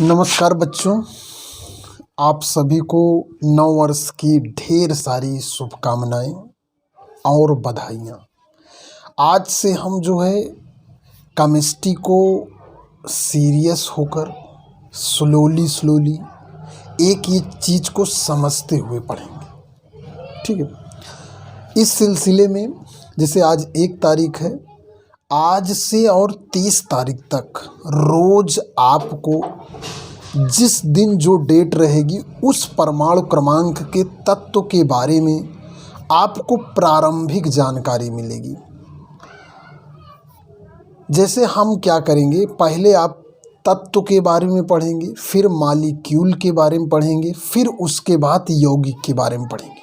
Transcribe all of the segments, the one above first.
नमस्कार बच्चों, आप सभी को नव वर्ष की ढेर सारी शुभकामनाएं और बधाइयाँ। आज से हम जो है केमिस्ट्री को सीरियस होकर स्लोली एक एक चीज़ को समझते हुए पढ़ेंगे। ठीक है। इस सिलसिले में जैसे आज 1 तारीख है, आज से और 30 तारीख तक रोज़ आपको जिस दिन जो डेट रहेगी उस परमाणु क्रमांक के तत्व के बारे में आपको प्रारंभिक जानकारी मिलेगी। जैसे हम क्या करेंगे, पहले आप तत्व के बारे में पढ़ेंगे, फिर मॉलिक्यूल के बारे में पढ़ेंगे, फिर उसके बाद यौगिक के बारे में पढ़ेंगे।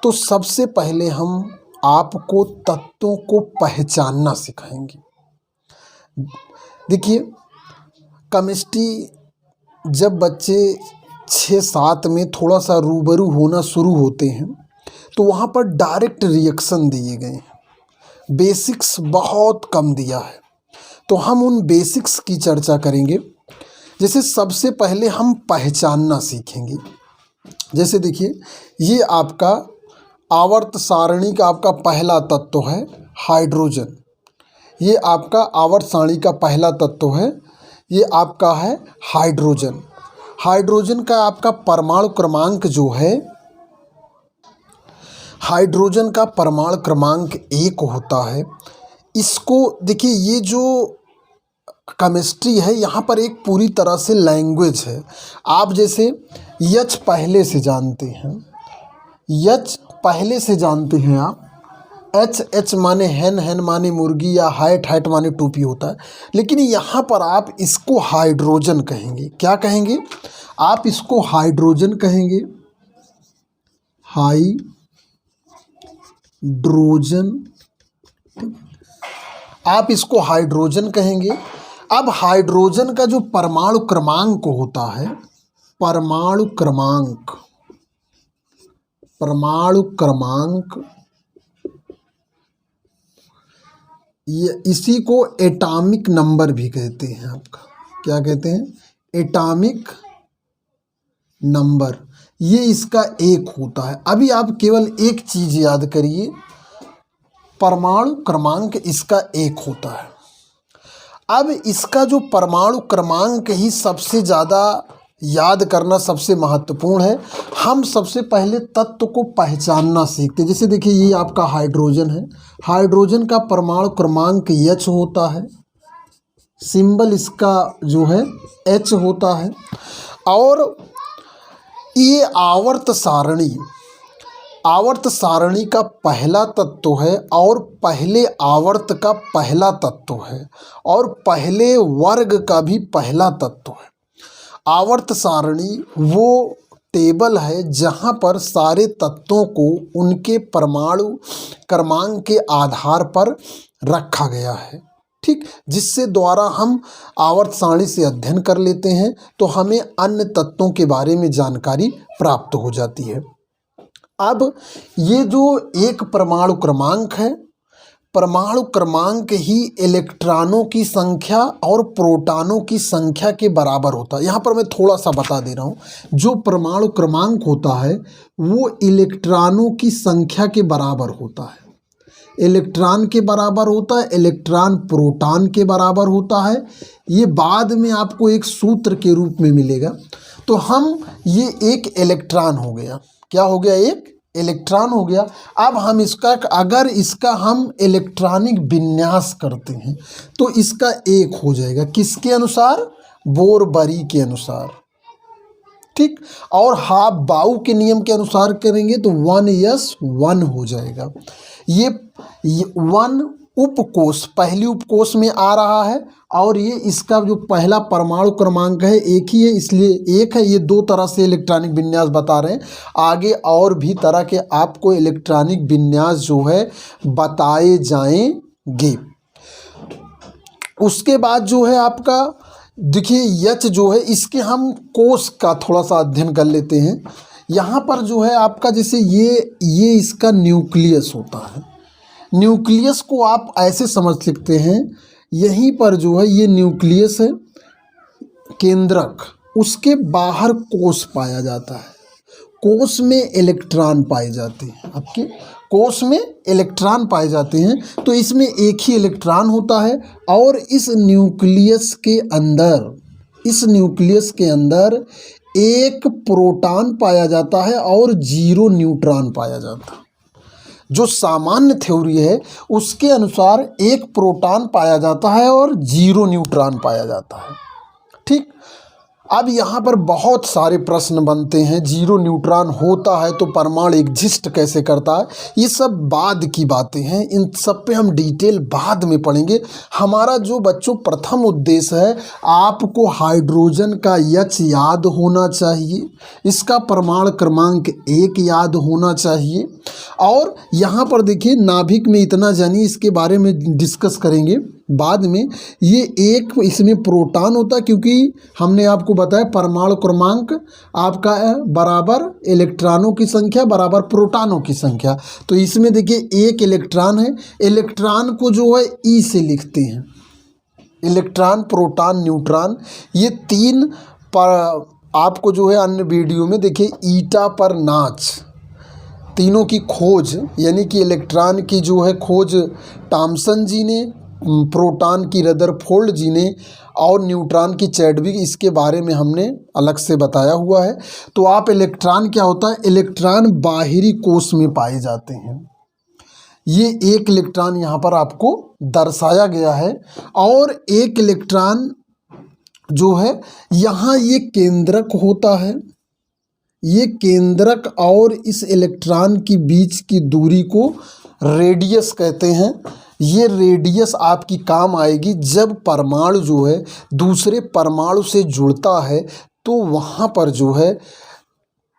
तो सबसे पहले हम आपको तत्वों को पहचानना सिखाएंगे। देखिए, केमिस्ट्री जब बच्चे 6-7 में थोड़ा सा रूबरू होना शुरू होते हैं तो वहाँ पर डायरेक्ट रिएक्शन दिए गए हैं, बेसिक्स बहुत कम दिया है। तो हम उन बेसिक्स की चर्चा करेंगे। जैसे सबसे पहले हम पहचानना सीखेंगे। जैसे देखिए, ये आपका आवर्त सारणी का आपका पहला तत्व है हाइड्रोजन। ये आपका आवर्त सारणी का पहला तत्व है, ये आपका है हाइड्रोजन। हाइड्रोजन का आपका परमाणु क्रमांक जो है, हाइड्रोजन का परमाणु क्रमांक 1 होता है। इसको देखिए, ये जो केमिस्ट्री है यहाँ पर एक पूरी तरह से लैंग्वेज है। आप जैसे यच पहले से जानते हैं, यच पहले से जानते हैं आप। एच माने हैन, हैन माने मुर्गी, या हाइट, हाइट माने टोपी होता है। लेकिन यहाँ पर आप इसको हाइड्रोजन कहेंगे। क्या कहेंगे? आप इसको हाइड्रोजन कहेंगे, हाइड्रोजन। आप इसको हाइड्रोजन कहेंगे। अब हाइड्रोजन का जो परमाणु क्रमांक होता है, परमाणु क्रमांक ये इसी को एटॉमिक नंबर भी कहते हैं। आपका क्या कहते हैं? Atomic number. ये इसका 1 होता है। अभी आप केवल एक चीज़ याद करिए, परमाणु क्रमांक इसका 1 होता है। अब इसका जो परमाणु क्रमांक ही सबसे ज़्यादा याद करना सबसे महत्वपूर्ण है। हम सबसे पहले तत्व को पहचानना सीखते हैं। जैसे देखिए, ये आपका हाइड्रोजन है। हाइड्रोजन का परमाणु क्रमांक H होता है, सिंबल इसका जो है H होता है। और ये आवर्त सारणी का पहला तत्व है, और पहले आवर्त का पहला तत्व है, और पहले वर्ग का भी पहला तत्व है। आवर्त सारणी वो टेबल है जहाँ पर सारे तत्वों को उनके परमाणु क्रमांक के आधार पर रखा गया है। ठीक, जिससे द्वारा हम आवर्त सारणी से अध्ययन कर लेते हैं तो हमें अन्य तत्वों के बारे में जानकारी प्राप्त हो जाती है। अब ये जो एक परमाणु क्रमांक है, परमाणु क्रमांक ही इलेक्ट्रॉनों की संख्या और प्रोटॉनों की संख्या के बराबर होता है। यहाँ पर मैं थोड़ा सा बता दे रहा हूँ, जो परमाणु क्रमांक होता है वो इलेक्ट्रॉनों की संख्या के बराबर होता है। इलेक्ट्रॉन के बराबर होता है, इलेक्ट्रॉन प्रोटॉन के बराबर होता है। ये बाद में आपको एक सूत्र के रूप में मिलेगा। तो हम ये एक इलेक्ट्रॉन हो गया। क्या हो गया? एक इलेक्ट्रॉन हो गया। अब हम इसका, अगर इसका हम इलेक्ट्रॉनिक विन्यास करते हैं तो इसका 1 हो जाएगा। किसके अनुसार? बोर-बरी के अनुसार। ठीक, और हाफ-बाउ के नियम के अनुसार करेंगे तो 1s1 हो जाएगा। ये 1 उपकोष, पहली उपकोष में आ रहा है, और ये इसका जो पहला परमाणु क्रमांक है 1 ही है, इसलिए 1 है। ये 2 तरह से इलेक्ट्रॉनिक विन्यास बता रहे हैं। आगे और भी तरह के आपको इलेक्ट्रॉनिक विन्यास जो है बताए जाएंगे। उसके बाद जो है आपका देखिए, H जो है, इसके हम कोष का थोड़ा सा अध्ययन कर लेते हैं। यहाँ पर जो है आपका, जैसे ये इसका न्यूक्लियस होता है। न्यूक्लियस को आप ऐसे समझ सकते हैं, यहीं पर जो है ये न्यूक्लियस है, केंद्रक। उसके बाहर कोष पाया जाता है। कोष में इलेक्ट्रॉन पाए जाते हैं, आपके कोष में इलेक्ट्रॉन पाए जाते हैं। तो इसमें एक ही इलेक्ट्रॉन होता है और इस न्यूक्लियस के अंदर एक प्रोटॉन पाया जाता है और 0 न्यूट्रॉन पाया जाता है। जो सामान्य थ्योरी है उसके अनुसार एक प्रोटॉन पाया जाता है और 0 न्यूट्रॉन पाया जाता है। ठीक, अब यहाँ पर बहुत सारे प्रश्न बनते हैं। 0 न्यूट्रॉन होता है तो परमाणु एग्जिस्ट कैसे करता है, ये सब बाद की बातें हैं, इन सब पे हम डिटेल बाद में पढ़ेंगे। हमारा जो बच्चों प्रथम उद्देश्य है, आपको हाइड्रोजन का H याद होना चाहिए, इसका परमाणु क्रमांक 1 याद होना चाहिए। और यहाँ पर देखिए नाभिक में इतना जानिए, इसके बारे में डिस्कस करेंगे बाद में। ये एक इसमें प्रोटॉन होता है, क्योंकि हमने आपको बताया परमाणु क्रमांक आपका बराबर इलेक्ट्रॉनों की संख्या बराबर प्रोटॉनों की संख्या। तो इसमें देखिए एक इलेक्ट्रॉन है, इलेक्ट्रॉन को जो है ई से लिखते हैं, इलेक्ट्रॉन प्रोटॉन न्यूट्रॉन। ये 3 पर आपको जो है अन्य वीडियो में देखिए ईटा पर नाच, तीनों की खोज यानी कि इलेक्ट्रॉन की जो है खोज थॉमसन जी ने, प्रोटॉन की रदरफोर्ड जी ने और न्यूट्रॉन की चैडविक, इसके बारे में हमने अलग से बताया हुआ है। तो आप इलेक्ट्रॉन क्या होता है, इलेक्ट्रॉन बाहरी कोष में पाए जाते हैं। ये एक इलेक्ट्रॉन यहाँ पर आपको दर्शाया गया है और एक इलेक्ट्रॉन जो है यहाँ ये केंद्रक होता है। ये केंद्रक और इस इलेक्ट्रॉन की बीच की दूरी को रेडियस कहते हैं। ये रेडियस आपकी काम आएगी जब परमाणु जो है दूसरे परमाणु से जुड़ता है, तो वहाँ पर जो है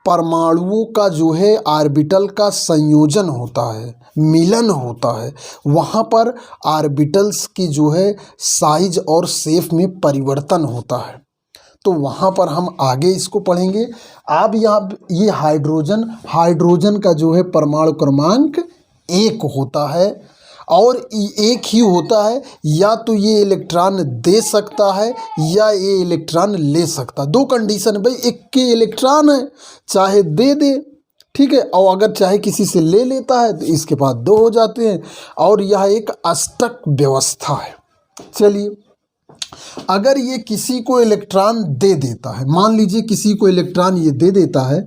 परमाणुओं का जो है ऑर्बिटल का संयोजन होता है, मिलन होता है। वहाँ पर ऑर्बिटल्स की जो है साइज और शेप में परिवर्तन होता है। तो वहाँ पर हम आगे इसको पढ़ेंगे। अब यहाँ ये हाइड्रोजन का जो है परमाणु क्रमांक 1 होता है और एक ही होता है। या तो ये इलेक्ट्रॉन दे सकता है या ये इलेक्ट्रॉन ले सकता। 2 कंडीशन है भाई, एक के इलेक्ट्रॉन है चाहे दे, ठीक है, और अगर चाहे किसी से ले लेता है तो इसके पास 2 हो जाते हैं। और यह एक अष्टक व्यवस्था है। चलिए, अगर ये किसी को इलेक्ट्रॉन दे देता है, मान लीजिए किसी को इलेक्ट्रॉन ये दे देता है,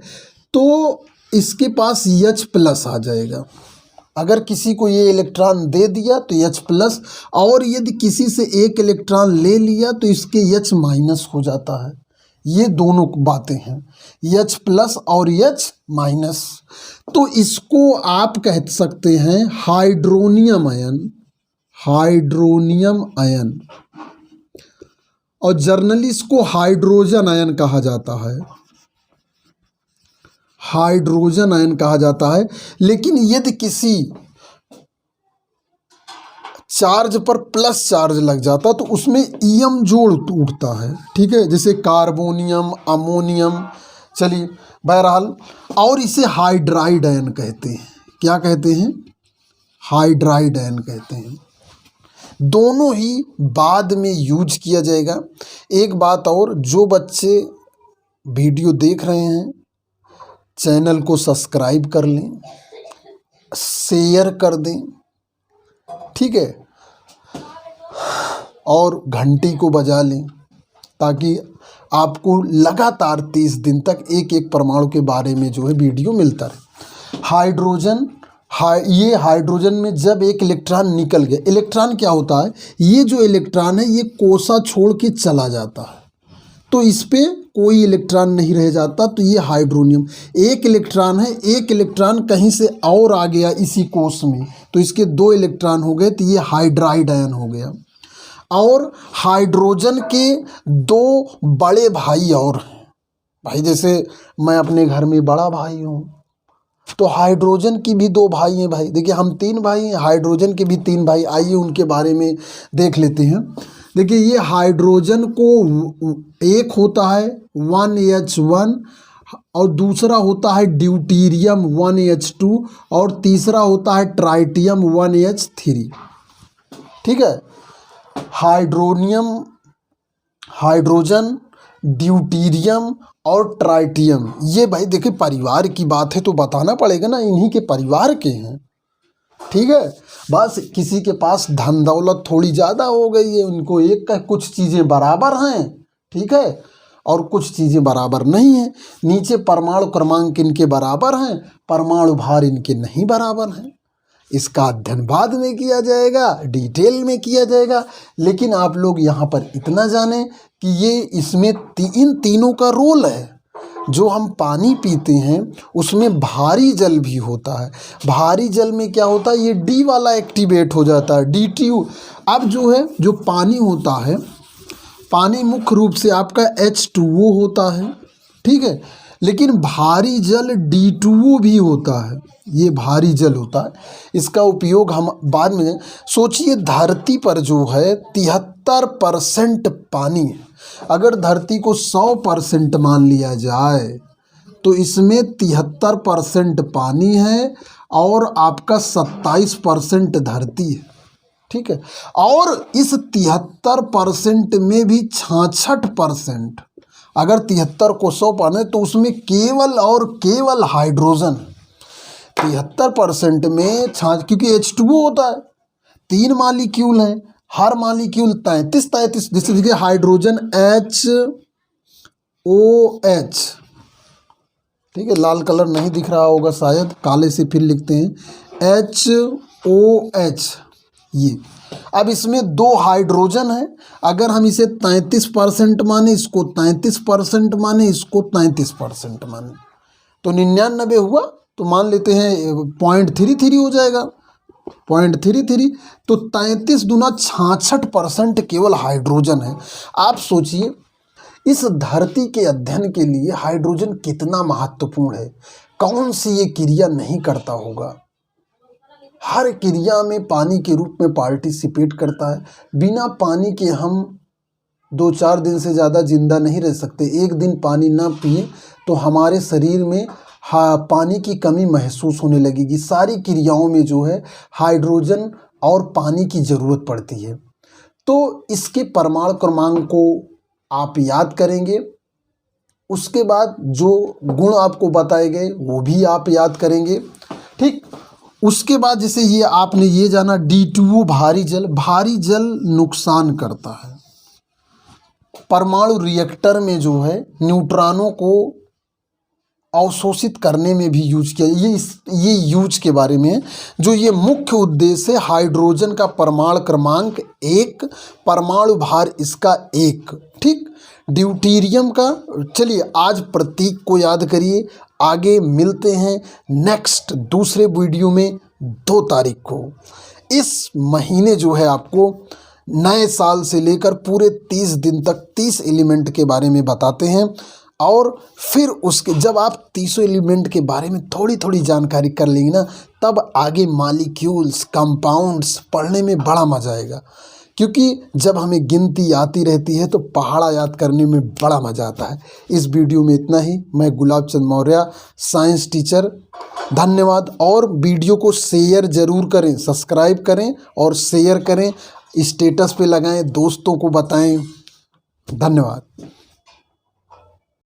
तो इसके पास H+ आ जाएगा। अगर किसी को ये इलेक्ट्रॉन दे दिया तो H+, और यदि किसी से एक इलेक्ट्रॉन ले लिया तो इसके H- हो जाता है। ये दोनों बातें हैं, H+ और H-। तो इसको आप कह सकते हैं हाइड्रोनियम आयन, और जर्नली इसको हाइड्रोजन आयन कहा जाता है, हाइड्रोजन आयन कहा जाता है। लेकिन यदि किसी चार्ज पर प्लस चार्ज लग जाता तो उसमें ईएम जोड़ टूटता है, ठीक है, जैसे कार्बोनियम, अमोनियम। चलिए, बहरहाल, और इसे हाइड्राइड आयन कहते हैं। क्या कहते हैं, हाइड्राइड आयन कहते हैं। दोनों ही बाद में यूज किया जाएगा। एक बात और, जो बच्चे वीडियो देख रहे हैं चैनल को सब्सक्राइब कर लें, शेयर कर दें, ठीक है, और घंटी को बजा लें, ताकि आपको लगातार 30 दिन तक एक एक परमाणु के बारे में जो है वीडियो मिलता रहे। ये हाइड्रोजन में जब एक इलेक्ट्रॉन निकल गया, इलेक्ट्रॉन क्या होता है, ये जो इलेक्ट्रॉन है ये कोसा छोड़ के चला जाता है, तो इस पे कोई इलेक्ट्रॉन नहीं रह जाता। तो ये हाइड्रोनियम, एक इलेक्ट्रॉन है, एक इलेक्ट्रॉन कहीं से और आ गया इसी कोष में, तो इसके 2 इलेक्ट्रॉन हो गए, तो ये हाइड्राइड आयन हो गया। और हाइड्रोजन के 2 बड़े भाई और हैं भाई, जैसे मैं अपने घर में बड़ा भाई हूँ, तो हाइड्रोजन की भी 2 भाई हैं भाई। देखिए, हम 3 भाई हैं, हाइड्रोजन के भी 3 भाई। आइए उनके बारे में देख लेते हैं। देखिए, ये हाइड्रोजन को एक होता है 1H1, और दूसरा होता है ड्यूटीरियम 1H2, और तीसरा होता है ट्राइटियम 1H3, ठीक है। हाइड्रोजन ड्यूटीरियम और ट्राइटियम। ये भाई देखिए परिवार की बात है तो बताना पड़ेगा ना, इन्हीं के परिवार के हैं। ठीक है, बस किसी के पास धन दौलत थोड़ी ज़्यादा हो गई है, उनको एक का कुछ चीज़ें बराबर हैं, ठीक है, और कुछ चीज़ें बराबर नहीं हैं। नीचे परमाणु क्रमांक इनके बराबर हैं, परमाणु भार इनके नहीं बराबर हैं। इसका अध्ययन बाद में किया जाएगा, डिटेल में किया जाएगा, लेकिन आप लोग यहाँ पर इतना जानें कि ये इसमें इन तीनों का रोल है। जो हम पानी पीते हैं उसमें भारी जल भी होता है। भारी जल में क्या होता है, ये डी वाला एक्टिवेट हो जाता है, DTU। अब जो है जो पानी होता है, पानी मुख्य रूप से आपका H2O होता है, ठीक है, लेकिन भारी जल D2O भी होता है। ये भारी जल होता है, इसका उपयोग हम बाद में। सोचिए धरती पर जो है 73% पानी है। अगर धरती को 100% मान लिया जाए तो इसमें 73% पानी है और आपका 27% धरती है, ठीक है। और इस 73% में भी 66%, अगर 73 को 100 पाने तो उसमें केवल और केवल हाइड्रोजन। 73% में क्योंकि H2O होता है, 3 मालिक्यूल हैं, हर मालिक्यूल 33, जैसे देखिए हाइड्रोजन HOH, ठीक है, लाल कलर नहीं दिख रहा होगा शायद, काले से फिर लिखते हैं HOH। ये अब इसमें 2 हाइड्रोजन है, अगर हम इसे 33% माने, इसको 33% माने, इसको 33% माने तो 99 हुआ, तो मान लेते हैं 0.33 हो जाएगा, 0.33। तो 33 दूना 66% केवल हाइड्रोजन है। आप सोचिए इस धरती के अध्ययन के लिए हाइड्रोजन कितना महत्वपूर्ण है। कौन सी ये क्रिया नहीं करता होगा, हर क्रिया में पानी के रूप में पार्टिसिपेट करता है। बिना पानी के हम 2-4 दिन से ज़्यादा जिंदा नहीं रह सकते। एक दिन पानी ना पिए तो हमारे शरीर में पानी की कमी महसूस होने लगेगी। सारी क्रियाओं में जो है हाइड्रोजन और पानी की ज़रूरत पड़ती है। तो इसके परमाणु क्रमांक को आप याद करेंगे, उसके बाद जो गुण आपको बताए गए वो भी आप याद करेंगे, ठीक। उसके बाद जैसे ये आपने ये जाना D2O भारी जल नुकसान करता है। परमाणु रिएक्टर में जो है न्यूट्रॉनों को अवशोषित करने में भी यूज किया। ये यूज के बारे में जो ये मुख्य उद्देश्य है, हाइड्रोजन का परमाणु क्रमांक 1, परमाणु भार इसका 1, ठीक। ड्यूटीरियम का, चलिए आज प्रतीक को याद करिए। आगे मिलते हैं नेक्स्ट दूसरे वीडियो में 2 तारीख को। इस महीने जो है आपको नए साल से लेकर पूरे 30 दिन तक 30 एलिमेंट के बारे में बताते हैं, और फिर उसके जब आप 30 एलिमेंट के बारे में थोड़ी थोड़ी जानकारी कर लेंगे ना, तब आगे मॉलिक्यूल्स, कंपाउंड्स पढ़ने में बड़ा मज़ा आएगा। क्योंकि जब हमें गिनती आती रहती है तो पहाड़ा याद करने में बड़ा मज़ा आता है। इस वीडियो में इतना ही। मैं गुलाब चंद मौर्य, साइंस टीचर, धन्यवाद। और वीडियो को शेयर ज़रूर करें, सब्सक्राइब करें और शेयर करें, स्टेटस पे लगाएं, दोस्तों को बताएं। धन्यवाद।